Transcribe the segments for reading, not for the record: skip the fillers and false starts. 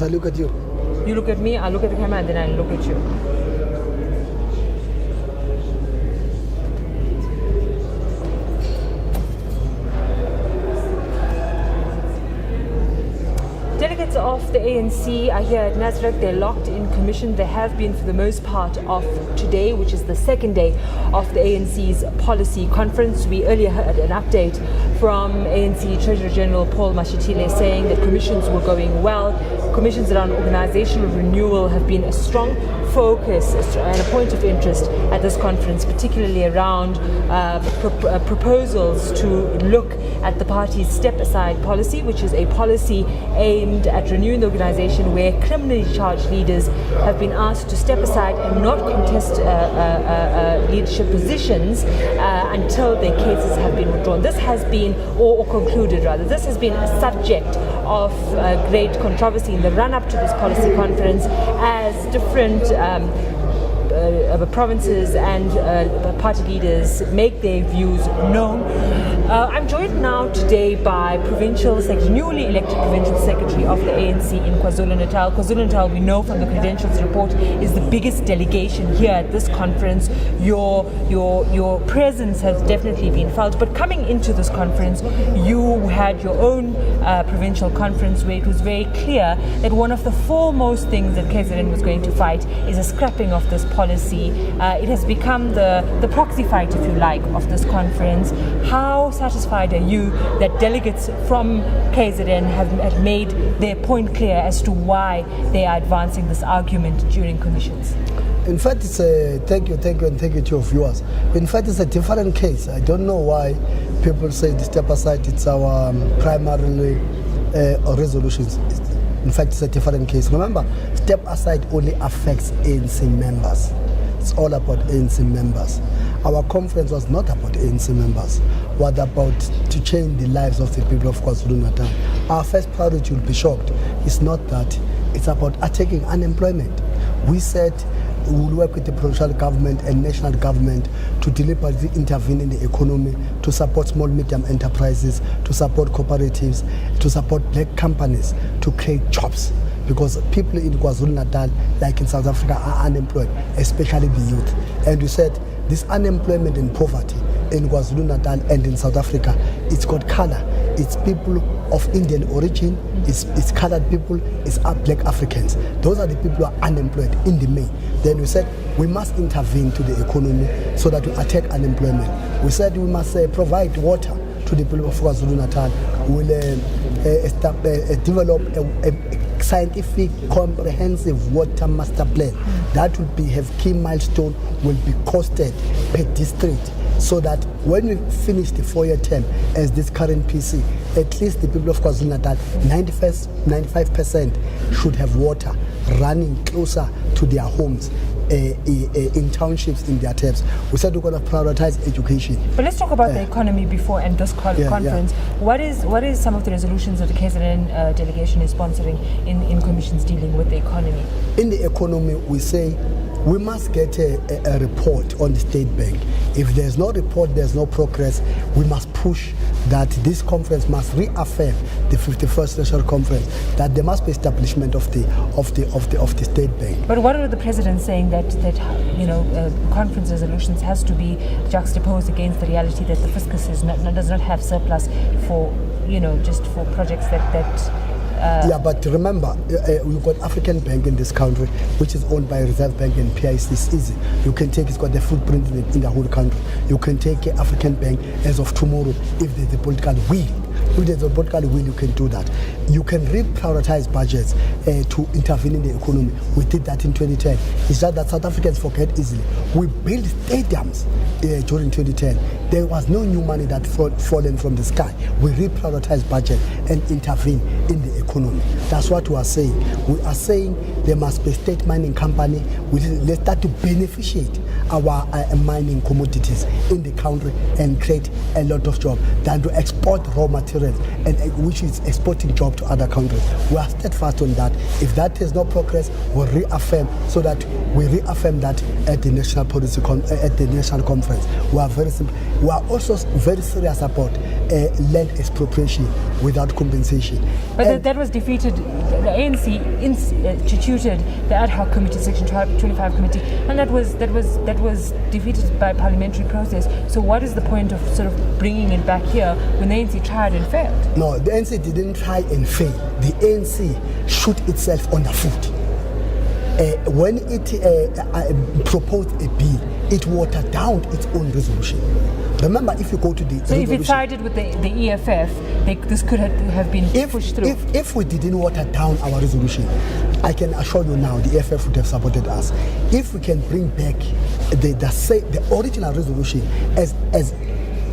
I look at you. You look at me, I look at the camera, and then I look at you. Delegates of the ANC are here at Nasrec. They're locked in commission. They have been for the most part of today, which is the second day of the ANC's policy conference. We earlier heard an update from ANC Treasurer General Paul Mashatile saying that commissions were going well. Commissions around organizational renewal have been a strong focus and a point of interest at this conference, particularly around proposals to look at the party's step-aside policy, which is a policy aimed at renewing the organization where criminally charged leaders have been asked to step aside and not contest leadership positions until their cases have been withdrawn. This has been, or concluded rather, this has been a subject of great controversy in the run-up to this policy conference as different provinces and party leaders make their views known. I'm joined now today by newly elected provincial secretary of the ANC in KwaZulu-Natal. KwaZulu-Natal, we know from the credentials report, is the biggest delegation here at this conference. Your presence has definitely been felt. But coming into this conference, you had your own provincial conference where it was very clear that one of the foremost things that KZN was going to fight is a scrapping of this policy. It has become the proxy fight, if you like, of this conference. How satisfied are you that delegates from KZN have made their point clear as to why they are advancing this argument during commissions? In fact, it's thank you, and thank you to your viewers. In fact, it's a different case. I don't know why people say the step aside, it's our primarily resolutions. In fact, it's a different case. Remember, step aside only affects ANC members. It's all about ANC members. Our conference was not about ANC members. What about to change the lives of the people of KwaZulu-Natal? Our first priority, will be shocked, it's not that. It's about attacking unemployment. We said we will work with the provincial government and national government to deliberately intervene in the economy, to support small medium enterprises, to support cooperatives, to support black companies, to create jobs. Because people in KwaZulu-Natal, like in South Africa, are unemployed, especially the youth. And we said this unemployment and poverty in KwaZulu-Natal and in South Africa, it's got color. It's people of Indian origin, it's colored people, it's black Africans. Those are the people who are unemployed in the main. Then we said we must intervene to the economy so that we attack unemployment. We said we must provide water to the people of KwaZulu-Natal. We'll develop a scientific comprehensive water master plan that will have key milestone, will be costed per district, so that when we finish the 4-year term as this current PC, at least the people of KwaZulu-Natal, 95% should have water running closer to their homes, in townships, in their taps. We said we're going to prioritize education. But let's talk about the economy before and this conference. What is some of the resolutions that the KZN delegation is sponsoring in commissions dealing with the economy? In the economy, we say we must get a report on the state bank. If there's no report, there's no progress. We must push that this conference must reaffirm the 51st National Conference that there must be establishment of the state bank. But what are the president saying that conference resolutions has to be juxtaposed against the reality that the fiscus does not have surplus for just for projects but remember, we've got African Bank in this country, which is owned by Reserve Bank and PIC. It's easy. You can take, it's got the footprint in the whole country. You can take African Bank as of tomorrow if there's a political will. If there's a political will, you can do that. You can reprioritize budgets to intervene in the economy. We did that in 2010. It's just that South Africans forget easily. We built stadiums during 2010. There was no new money that fallen from the sky. We reprioritize budget and intervene in the economy. That's what we are saying. We are saying there must be a state mining company. Let's start to beneficiate our mining commodities in the country and create a lot of jobs than to export raw materials, and which is exporting jobs to other countries. We are steadfast on that. If that is no progress, we'll reaffirm that at the national policy at the national conference. We are very simple. we are also very serious about land expropriation without compensation. But that was defeated. The ANC instituted the ad hoc committee, Section 25 committee, and that was defeated by parliamentary process. So what is the point of sort of bringing it back here when the ANC tried and failed? No, the ANC didn't try and fail. The ANC shoot itself on the foot. When it proposed a bill, it watered down its own resolution. Remember, if you go to the so if it sided with the EFF, this could have been pushed through. If we didn't water down our resolution, I can assure you now the EFF would have supported us. If we can bring back the original resolution as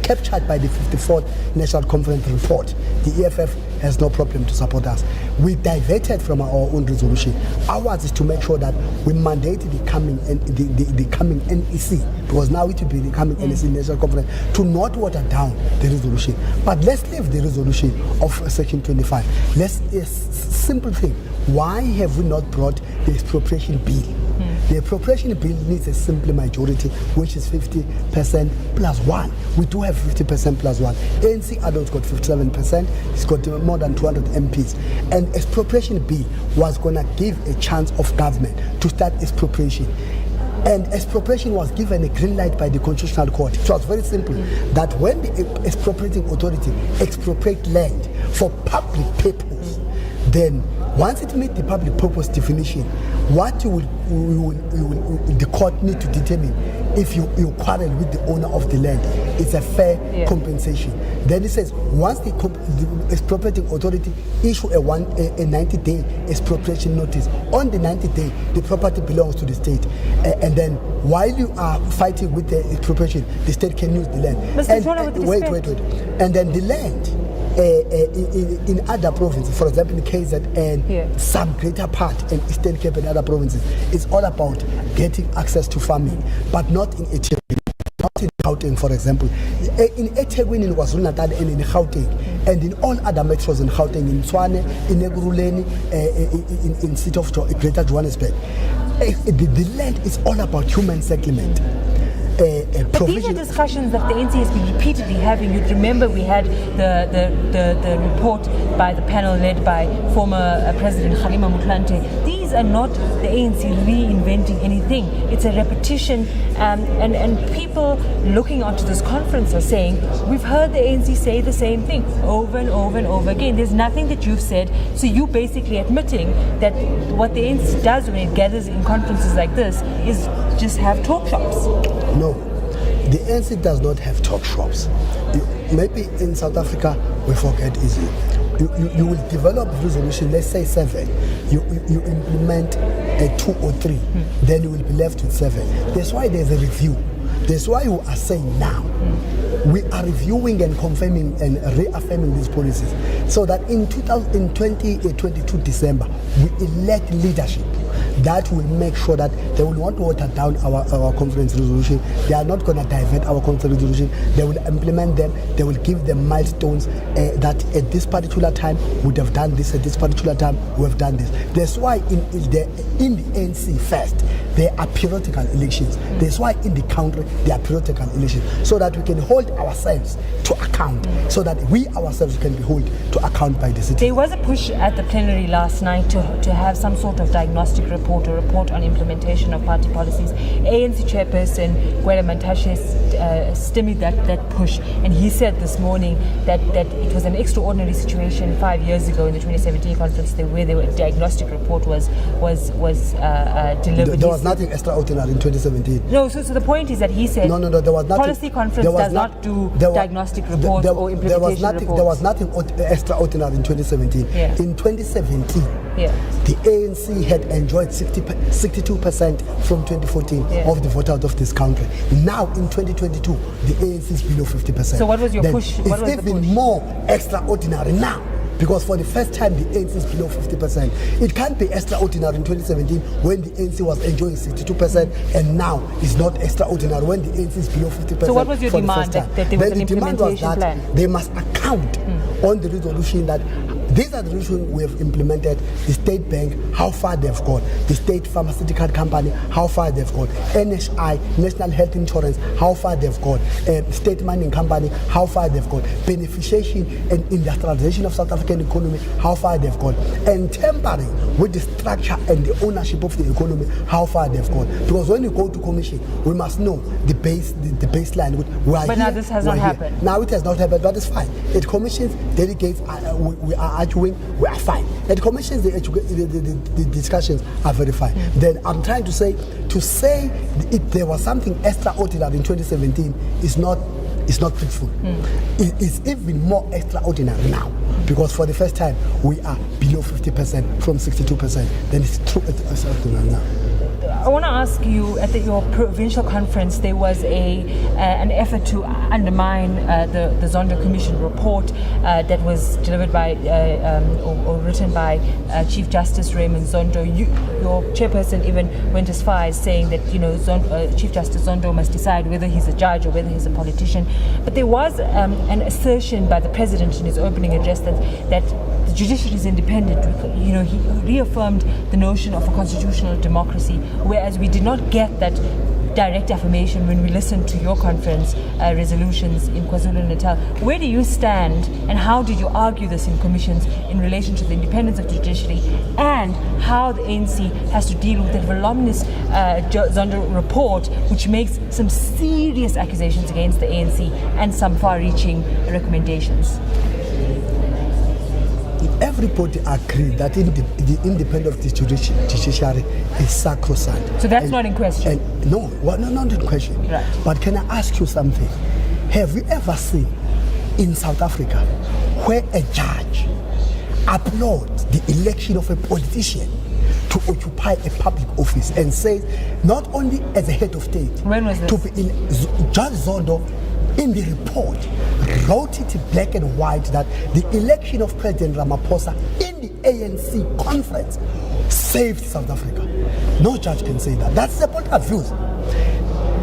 captured by the 54th National Conference report, the EFF has no problem to support us. We diverted from our own resolution. Ours is to make sure that we mandate the coming NEC, because now it will be the coming NEC National Conference, to not water down the resolution. But let's leave the resolution of Section 25. Let's a simple thing. Why have we not brought the expropriation bill? The appropriation bill needs a simple majority, which is 50% plus 1. We do have 50% plus 1. ANC adults got 57%. It's got more than 200 MPs. And expropriation bill was going to give a chance of government to start expropriation. And expropriation was given a green light by the Constitutional Court. It was very simple, that when the expropriating authority expropriate land for public purpose, then once it meets the public purpose definition, what the court need to determine if you quarrel with the owner of the land, it's a fair compensation. Then it says once the expropriating authority issue a 90-day expropriation notice, on the 90th day the property belongs to the state, and then while you are fighting with the expropriation, the state can use the land. Wait. And then the land in other provinces, for example in KZN, some greater part in Eastern Cape and other provinces, it's all about getting access to farming, but not in eThekwini, not in Gauteng, for example. In eThekwini, in KwaZulu-Natal, and in Gauteng, and in all other metros in Gauteng, in Tshwane, in Ekurhuleni, in city of Greater Johannesburg, the land is all about human settlement. But these are discussions that the ANC has been repeatedly having. You'd remember we had the report by the panel led by former President Kgalema Motlanthe. These are not the ANC reinventing anything. It's a repetition, and people looking onto this conference are saying, we've heard the ANC say the same thing over and over and over again. There's nothing that you've said, so you basically admitting that what the ANC does when it gathers in conferences like this is just have talk shops. No, the ANC does not have talk shops. Maybe in South Africa we forget easily. You will develop resolution, let's say 7. You implement a 2 or 3, then you will be left with 7. That's why there's a review. That's why we are saying now we are reviewing and confirming and reaffirming these policies, so that in 2022 December we elect leadership that will make sure that they will not water down our conference resolution. They are not going to divert our conference resolution. They will implement them. They will give them milestones that at this particular time we would have done this, at this particular time we have done this. That's why in the ANC first there are periodical elections. That's why in the country there are periodical elections, so that we can hold ourselves to account, so that we ourselves can be held to account by the citizens. There was a push at the plenary last night to have some sort of diagnostic report or report on implementation of party policies. ANC chairperson Gwede Mantashe stymied that push, and he said this morning that it was an extraordinary situation 5 years ago in the 2017 conference where the diagnostic report was delivered. There was nothing extraordinary in 2017. No, so the point is that he said no, there was nothing. Policy conference does not do diagnostic reports or implementation reports. There was nothing extraordinary in 2017. In 2017, the ANC had enjoyed 62% from 2014 of the vote out of this country. Now in 2022, the ANC is below 50%. So what was your push? It's even more extraordinary now, because for the first time the ANC is below 50%. It can't be extraordinary in 2017 when the ANC was enjoying 62%, and now it's not extraordinary when the ANC is below 50%. So what was your demand? That there was an implementation plan? They must account on the resolution that These are the resolutions we have implemented. The State Bank, how far they've gone. The State Pharmaceutical Company, how far they've gone. NHI, National Health Insurance, how far they've gone. State Mining Company, how far they've gone. Beneficiation and industrialization of South African economy, how far they've gone. And tampering with the structure and the ownership of the economy, how far they've gone. Because when you go to commission, we must know the baseline. But now this has not happened. Now it has not happened, but it's fine. At commissions, delegates, we are arguing, we are fine. At commissions, the discussions are very fine. Then I'm trying to say if there was something extraordinary in 2017 is not truthful. It is even more extraordinary now, because for the first time we are below 50% from 62%. Then it's true extraordinary now. I want to ask you, at your provincial conference, there was an effort to undermine the Zondo Commission report that was delivered by or written by Chief Justice Raymond Zondo. Your chairperson even went as far as saying that Chief Justice Zondo must decide whether he's a judge or whether he's a politician. But there was an assertion by the president in his opening address that the judiciary is independent. He reaffirmed the notion of a constitutional democracy, whereas we did not get that direct affirmation when we listened to your conference resolutions in KwaZulu-Natal. Where do you stand, and how did you argue this in commissions in relation to the independence of the judiciary, and how the ANC has to deal with the voluminous Zondo report, which makes some serious accusations against the ANC and some far-reaching recommendations? Everybody agreed that the independence of the judiciary is sacrosanct. So that's not in question? No, not in question. Right. But can I ask you something? Have you ever seen in South Africa where a judge applauds the election of a politician to occupy a public office and says, not only as a head of state, when was this? Judge Zondo in the report wrote it black and white that the election of President Ramaphosa in the ANC conference saved South Africa. No judge can say that. That's the point of view.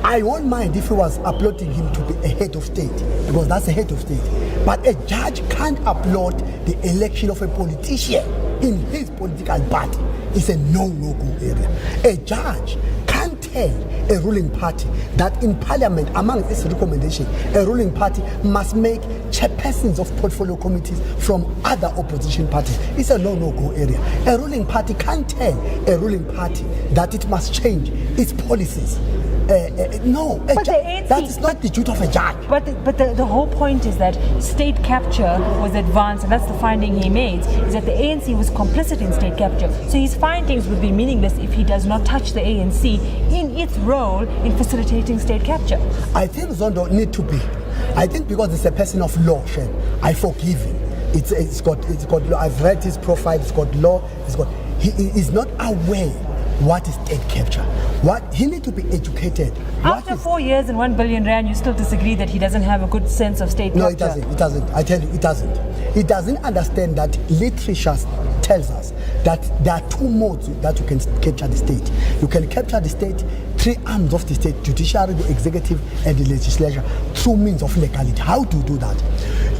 I won't mind if he was applauding him to be a head of state, because that's a head of state. But a judge can't applaud the election of a politician in his political party. It's a no-go area. A judge can't tell a ruling party that in parliament, among its recommendations, a ruling party must make chairpersons of portfolio committees from other opposition parties. It's a no-go area. A ruling party can't tell a ruling party that it must change its policies. No, that is not the duty of a judge. But the whole point is that state capture was advanced, and that's the finding he made, is that the ANC was complicit in state capture. So his findings would be meaningless if he does not touch the ANC in its role in facilitating state capture. I think Zondo need to be. I think because it's a person of law, Shen, I forgive him. It's got law. I've read his profile. It's got law. He is not aware what is state capture. What he need to be educated. After 4 years and 1 billion rand, you still disagree that he doesn't have a good sense of state capture? No, it doesn't. I tell you, it doesn't. He doesn't understand that literature tells us that there are two modes that you can capture the state. You can capture the state, three arms of the state: judiciary, the executive, and the legislature, through means of legality. How do you do that?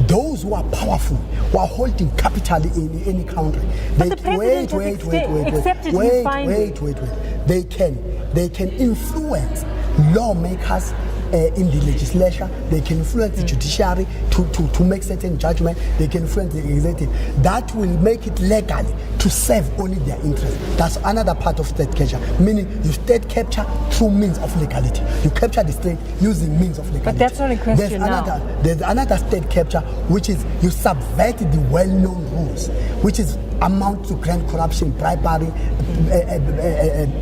Those who are powerful, who are holding capital in any country, but the president they can influence lawmakers in the legislature. They can influence the judiciary to make certain judgment. They can influence the executive. That will make it legal to serve only their interests. That's another part of state capture, meaning you state capture through means of legality. You capture the state using means of legality. But that's not in question There's another state capture, which is you subvert the well-known rules, which is amount to grand corruption, bribery,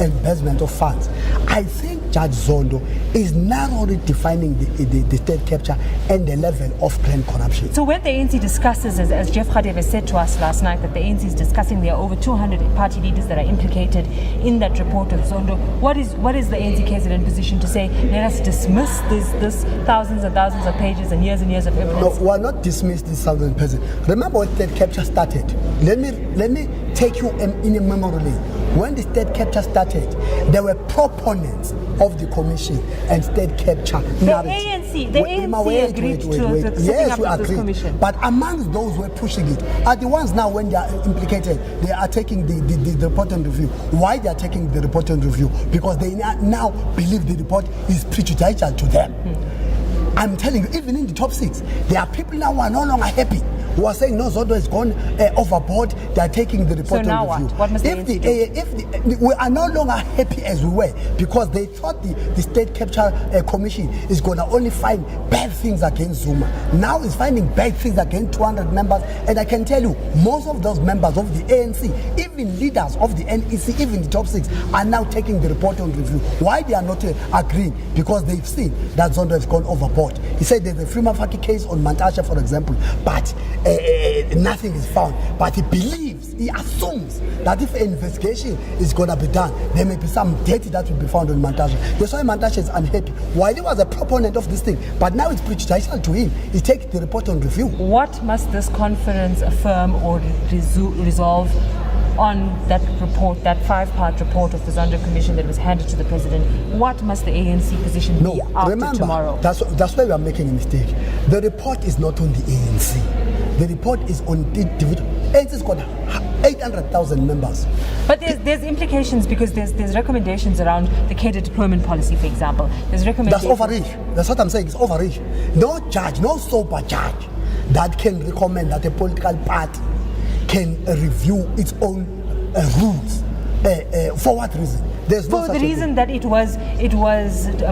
embezzlement of funds. I think Judge Zondo is narrowly defining the state capture and the level of grand corruption. So when the ANC discusses, as Jeff Radebe said to us last night, that the ANC is discussing there are over 200 party leaders that are implicated in that report of Zondo, what is the ANC KZN position to say, let us dismiss this thousands and thousands of pages and years of evidence? No, we are not dismissed these thousands of pages. Remember when state capture started? Let me take you in a memory lane. When the state capture started, there were proponents of the commission and state capture narrative. The ANC ANC agreed to setting Yes, up we this agree. commission. But amongst those who are pushing it are the ones now when they are implicated, they are taking the report and review. Why they are taking the report and review? Because they now believe the report is prejudicial to them. I'm telling you, even in the top 6, there are people now who are no longer happy, who are saying no, Zondo has gone overboard. They are taking the report So now and review. what must the We are no longer happy as we were, because they thought the State Capture Commission is going to only find bad things against Zuma. Now it's finding bad things against 200 members, and I can tell you, most of those members of the ANC, even leaders of the NEC, even the top 6, are now taking the report on review. Why they are not agreeing? Because they've seen that Zondo has gone overboard. He said there's a Freeman Faki case on Mantashe, for example, but nothing is found. But he believes, he assumes that if an investigation is going to be done, there may be some data that will be found on Mantashe. That's why Mantashe is unhappy. While he was a proponent of this thing, but now it's prejudicial to him. He takes the report on review. What must this conference affirm or resolve on that report, that 5-part report of the Zondo Commission that was handed to the President? What must the ANC position be after remember, tomorrow? That's why we are making a mistake. The report is not on the ANC. The report is on the individual. ANC's got 800,000 members. But there's implications, because there's recommendations around the cadre deployment policy, for example. There's recommendations. That's overreach. That's what I'm saying. It's overreach. No judge, no sober judge that can recommend that a political party can review its own rules. For what reason? There's no for the reason that it was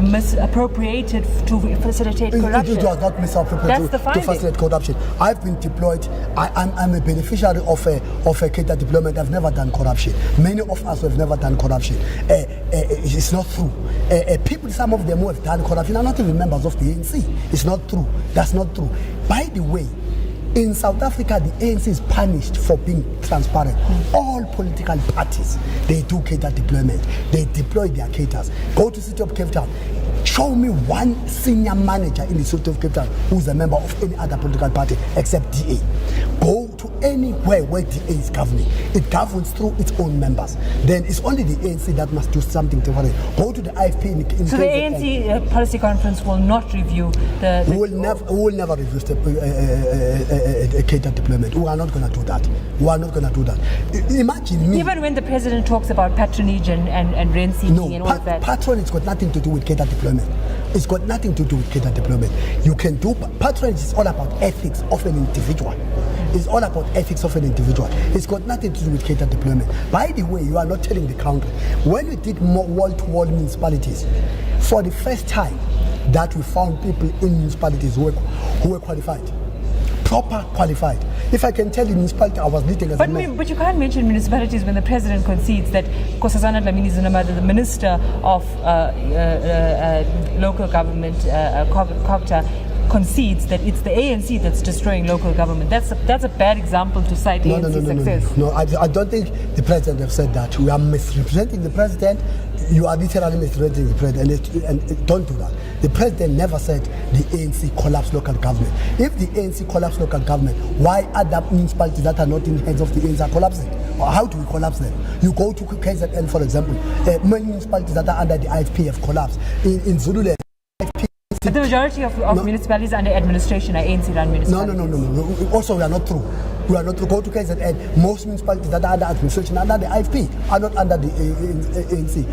misappropriated to facilitate corruption. It was not misappropriated to facilitate corruption. I've been deployed. I'm a beneficiary of a cadre deployment. I've never done corruption. Many of us have never done corruption. It's not true. People, some of them who have done corruption are not even members of the ANC. It's not true. That's not true. By the way, in South Africa, the ANC is punished for being transparent. All political parties, they do cadre deployment. They deploy their cadres. Go to City of Cape Town. Show me one senior manager in the City of Cape Town who's a member of any other political party except DA. Go to anywhere where DA is governing. It governs through its own members. Then it's only the ANC that must do something different. Go to the IFP in So the ANC policy conference will not review the... We will never review a cadre deployment. We are not going to do that. We are not going to do that. Imagine me... Even when the President talks about patronage and rent seeking and all of that. Patronage has got nothing to do with cadre deployment. It's got nothing to do with cadre deployment. You can do... Patronage is all about ethics of an individual. It's all about ethics of an individual. It's got nothing to do with cadre deployment. By the way, you are not telling the country. When we did wall-to-wall municipalities, for the first time that we found people in municipalities who were qualified. Proper qualified. If I can tell you municipality I was leading as a mayor. But you can't mention municipalities when the President concedes that Nkosazana Dlamini Zuma, the Minister of Local Government, Qaanitah, concedes that it's the ANC that's destroying local government. That's a bad example to cite ANC success. No, I don't think the President have said that. We are misrepresenting the President. You are literally misrepresenting the President, and don't do that. The President never said the ANC collapsed local government. If the ANC collapsed local government, why other municipalities that are not in the hands of the ANC are collapsing? Or how do we collapse them? You go to KZN, for example, many municipalities that are under the IFP have collapsed. In Zululand, but the majority of municipalities under administration are ANC-run municipalities. No. Also, we are not true. We are not to go to KZN. Most municipalities that are under administration under the IFP are not under the ANC.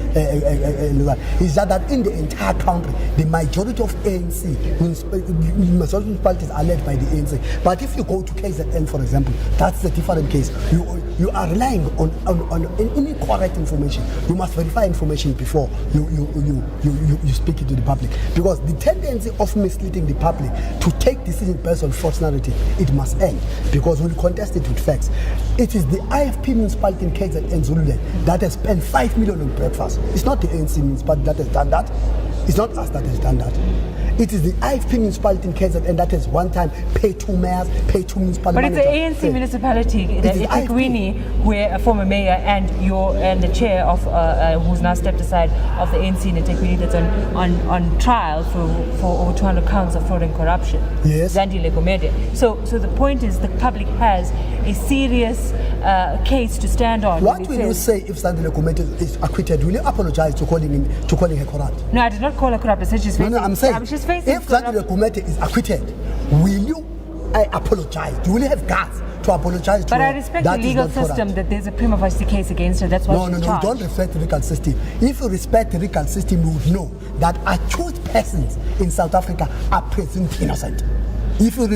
It's just that in the entire country, the majority of ANC municipalities are led by the ANC. But if you go to KZN, for example, that's a different case. You are relying on incorrect information. You must verify information before you speak it to the public. Because the tendency of misleading the public to take decisions based on false narrative, it must end. Because we'll contest it with facts. It is the IFP municipality in KZN Zululand that has spent 5 million on breakfast. It's not the ANC municipality that has done that. It's not us that has done that. It is the IFP municipality in KZN that has one time paid 2 mayors, paid 2 municipal managers. But it's the ANC municipality, eThekwini, where a former mayor and the chair of who's now stepped aside of the ANC in eThekwini that's on trial for over 200 counts of fraud and corruption. Yes. Zandile Gomede. So the point is the public has a serious case to stand on. What will you say if Sandile Kumete is acquitted? Will you apologize to calling her corrupt? No, I did not call her corrupt. I said she's facing. No, I'm saying she's facing if Sandile Kumete is acquitted, will you apologize? Will you have guts to apologize to her? But I respect the legal system that there's a prima facie case against her. That's why she's charged. No, don't respect the legal system. If you respect the legal system, you would know that accused persons in South Africa are presumed innocent. If you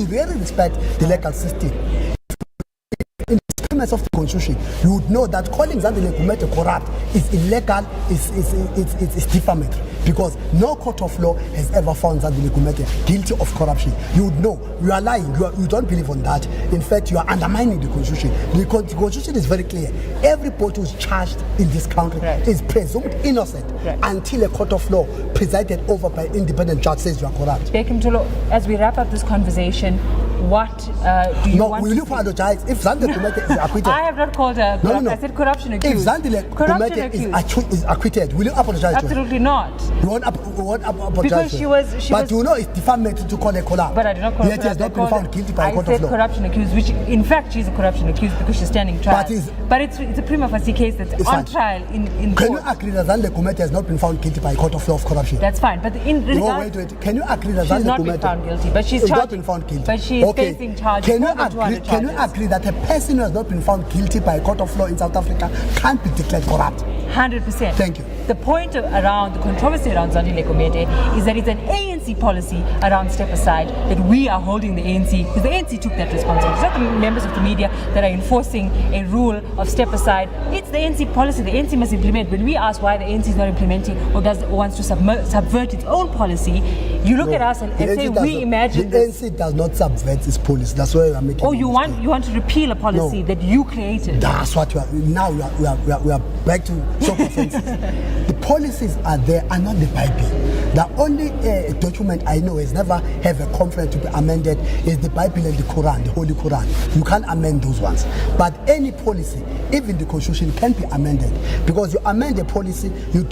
really respect the legal system, in the premise of the constitution, you would know that calling Zandile Kumete corrupt is illegal, is defamatory, because no court of law has ever found Zandile Kumete guilty of corruption. You would know. You are lying. You don't believe on that. In fact, you are undermining the constitution. The constitution is very clear. Everybody who's charged in this country is presumed innocent until a court of law presided over by independent judge says you are corrupt. Bheki Mtolo, as we wrap up this conversation, what do you want? Will you apologize if Zandile Kumete is acquitted? I have not called her corrupt. I said corruption accused. If Zandile Kumete is acquitted, will you apologize to her? Absolutely not. You won't apologize because to her? But you know it's defamatory to call her corrupt. But I did not call her corrupt. Yet she has not been found guilty by a court of law. I said corruption accused, which in fact she's a corruption accused because she's standing trial. But it's a prima facie case that's on trial in court. Can you agree that Zandile Kumete has not been found guilty by a court of law of corruption? That's fine. But in regard, wait. Can you agree that she's not been been found guilty, but she's not been found guilty? But she's facing charges. Can you agree that a person who has not been found guilty by a court of law in South Africa can't be declared corrupt? 100%. Thank you. The point around the controversy around Zandile Kumete is that it's an ANC policy around step aside that we are holding the ANC, because the ANC took that responsibility. It's not the members of the media that are enforcing a rule of step aside. It's the ANC policy. The ANC must implement. When we ask why the ANC is not implementing or wants to subvert its own policy, you look at us and say we imagine the ANC does not subvert its policy. That's why we are making. Oh, you want to repeal a policy that you created? That's what we are. Now we are back to show consensus. The policies are there, are not the Bible. The only document I know has never have a conference to be amended is the Bible and the Quran, the Holy Quran. You can't amend those ones. But any policy, even the Constitution, can be amended, because you amend a policy, you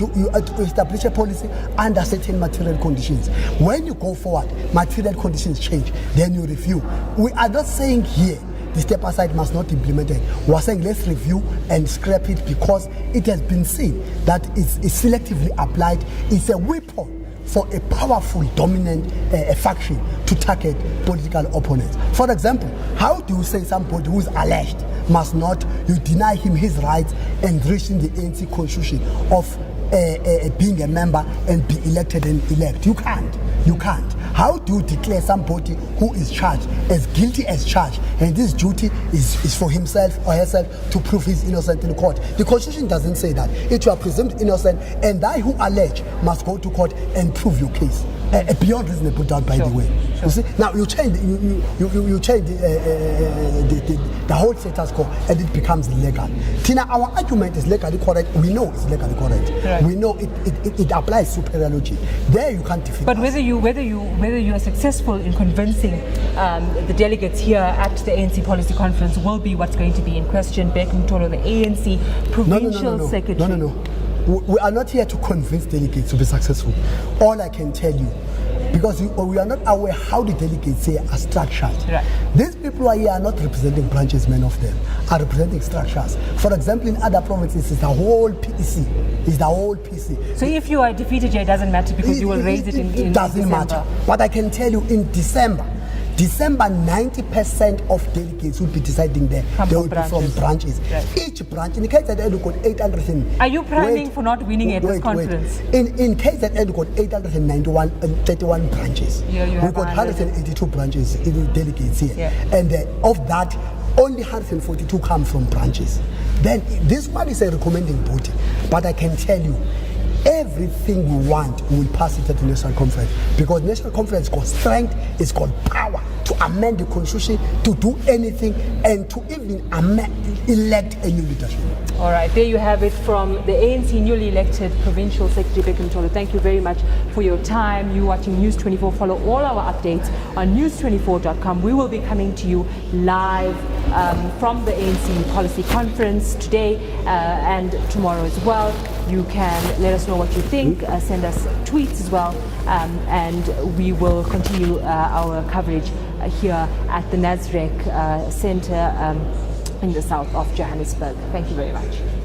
establish a policy under certain material conditions. When you go forward, material conditions change, then you review. We are not saying here the step aside must not be implemented. We are saying let's review and scrap it, because it has been seen that it's selectively applied. It's a weapon for a powerful, dominant faction to target political opponents. For example, how do you say somebody who is alleged must not, you deny him his rights and reaching the ANC constitution of being a member and be elected and elect? You can't. How do you declare somebody who is charged as guilty as charged, and this duty is for himself or herself to prove he's innocent in court? The Constitution doesn't say that. If you are presumed innocent, and I who allege must go to court and prove your case beyond reasonable doubt, by the way. You see, now you change the whole status quo, and it becomes illegal. Tina, our argument is legally correct. We know it's legally correct. Right. We know it applies superiority. There you can't defeat. But us. whether you are successful in convincing the delegates here at the ANC policy conference will be what's going to be in question. Bheki Mtolo, the ANC provincial secretary. No. We are not here to convince delegates to be successful. All I can tell you, because we are not aware how the delegates here are structured. Right. These people who are here are not representing branches, many of them are representing structures. For example, in other provinces, it's the whole PC. So if you are defeated here, it doesn't matter, because you will raise it in December. It doesn't matter. But I can tell you, in December, 90% of delegates will be deciding there. They will be from branches. Right. Each branch, in KZN, we got 800. Are you planning for not winning at this conference? In KZN, we got 831 branches. We got 182 branches, delegates here. Yeah. And of that, only 142 come from branches. Then this one is a recommending body. But I can tell you, everything we want, we will pass it at the National Conference, because National Conference got strength, it's got power to amend the Constitution, to do anything, and to even elect a new leadership. All right, there you have it from the ANC newly elected Provincial Secretary Bheki Mtolo. Thank you very much for your time. You're watching News24. Follow all our updates on news24.com. We will be coming to you live from the ANC Policy Conference today and tomorrow as well. You can let us know what you think, send us tweets as well, and we will continue our coverage here at the Nasrec Center in the south of Johannesburg. Thank you very much.